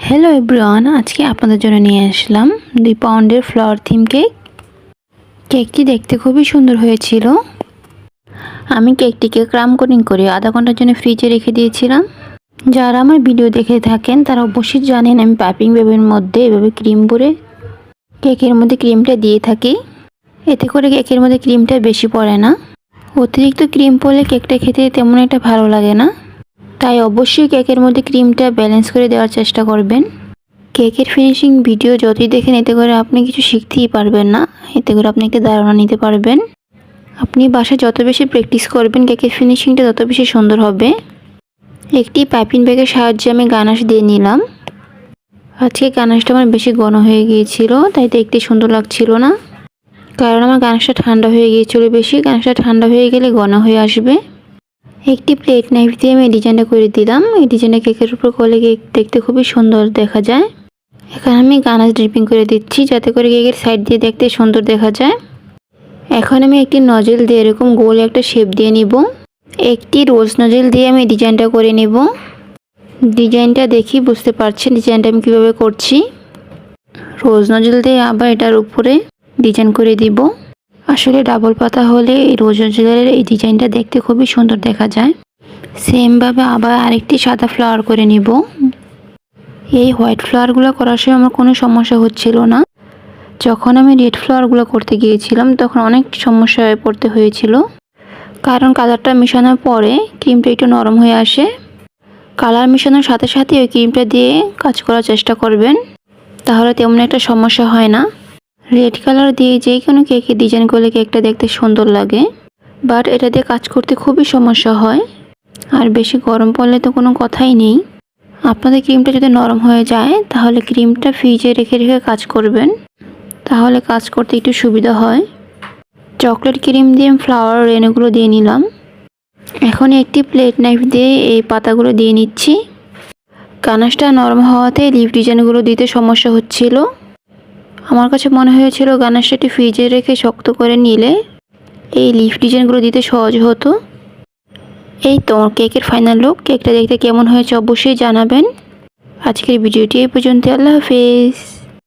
Hello everyone, আজকে আপনাদের জন্য নিয়ে আসলাম 2 পাউন্ডের ফ্লাওয়ার থিম কেক। কেকটি দেখতে খুবই সুন্দর হয়েছিল। আমি কেকটিকে ক্রাম কোটিং করে আধা ঘন্টার জন্য ফ্রিজে রেখে দিয়েছিলাম। যারা আমার ভিডিও দেখে থাকেন তারা অবশ্যই জানেন আমি পাইপিং ব্যাগের মধ্যে এভাবে ক্রিম ভরে কেকের মধ্যে ক্রিমটা দিয়ে থাকি। এতে করে কেকের মধ্যে ক্রিমটা বেশি পড়ে না। অতিরিক্ত ক্রিম পড়লে কেকটা খেতে তেমন একটা ভালো লাগে না। তাই অবশ্যই কেকের মধ্যে ক্রিমটা ব্যালেন্স করে দেওয়ার চেষ্টা করবেন। কেকের ফিনিশিং ভিডিও যতই দেখেন এতে করে আপনি কিছু শিখতেই পারবেন না, এতে করে আপনি একটা ধারণা নিতে পারবেন। আপনি বাসায় যত বেশি প্র্যাকটিস করবেন কেকের ফিনিশিংটা তত বেশি সুন্দর হবে। একটি পাইপিং ব্যাগের সাহায্যে আমি গানাশ দিয়ে নিলাম। আজকে গানাশটা আমার বেশি ঘন হয়ে গিয়েছিল, তাই দেখতে সুন্দর লাগছিল না, কারণ আমার গানাশটা ঠান্ডা হয়ে গিয়েছিল বেশি। গানাশটা ঠান্ডা হয়ে গেলে ঘন হয়ে আসবে। একটি প্লেট নাইফ দিয়ে আমি এই ডিজাইনটা করে দিলাম। এই ডিজাইনটা কেকের উপর করলে কেক দেখতে খুবই সুন্দর দেখা যায়। এখানে আমি গানাশ ড্রিপিং করে দিচ্ছি যাতে করে কেকের সাইড দিয়ে দেখতে সুন্দর দেখা যায়। এখন আমি একটি নজেল দিয়ে এরকম গোল একটা শেপ দিয়ে নিব। একটি রোজ নজেল দিয়ে আমি ডিজাইনটা করে নিব। ডিজাইনটা দেখি বুঝতে পারছেন ডিজাইনটা আমি কীভাবে করছি। রোজ নজেল দিয়ে আবার এটার উপরে ডিজাইন করে দিব। আসলে ডাবল পাতা হলে এই রোজ নজেলের এই ডিজাইনটা দেখতে খুবই সুন্দর দেখা যায়। সেমভাবে আবার আরেকটি সাদা ফ্লাওয়ার করে নিব। এই হোয়াইট ফ্লাওয়ারগুলো করার সময় আমার কোনো সমস্যা হচ্ছিল না। যখন আমি রেড ফ্লাওয়ারগুলো করতে গিয়েছিলাম তখন অনেক সমস্যায় পড়তে হয়েছিল, কারণ কালারটা মেশানোর পরে ক্রিমটা একটু নরম হয়ে আসে। কালার মেশানোর সাথে সাথে ওই ক্রিমটা দিয়ে কাজ করার চেষ্টা করবেন, তাহলে তেমন একটা সমস্যা হয় না। রেড কালার দিয়ে যে কোনো কেকের ডিজাইন করলে কেকটা দেখতে সুন্দর লাগে, বাট এটা দিয়ে কাজ করতে খুবই সমস্যা হয়। আর বেশি গরম পড়লে তো কোনো কথাই নেই। আপনাদের ক্রিমটা যদি নরম হয়ে যায় তাহলে ক্রিমটা ফ্রিজে রেখে রেখে কাজ করবেন, তাহলে কাজ করতে একটু সুবিধা হয়। চকলেট ক্রিম দিয়ে ফ্লাওয়ার রেনুগুলো দিয়ে নিলাম। এখন একটি প্লেট নাইফ দিয়ে এই পাতাগুলো দিয়ে নিচ্ছি। গানাশটা নরম হওয়াতে লিফ ডিজাইনগুলো দিতে সমস্যা হচ্ছিল। আমার কাছে মনে হয়েছিল গানাশটা ফ্রিজে রেখে শক্ত করে নিলে এই লিফ ডিজাইনগুলো দিতে সহজ হতো। এই তো কেকের ফাইনাল লুক। কেকটা দেখতে কেমন হয়েছে অবশ্যই জানাবেন। আজকের ভিডিওটি এই পর্যন্ত। আল্লাহ হাফেজ।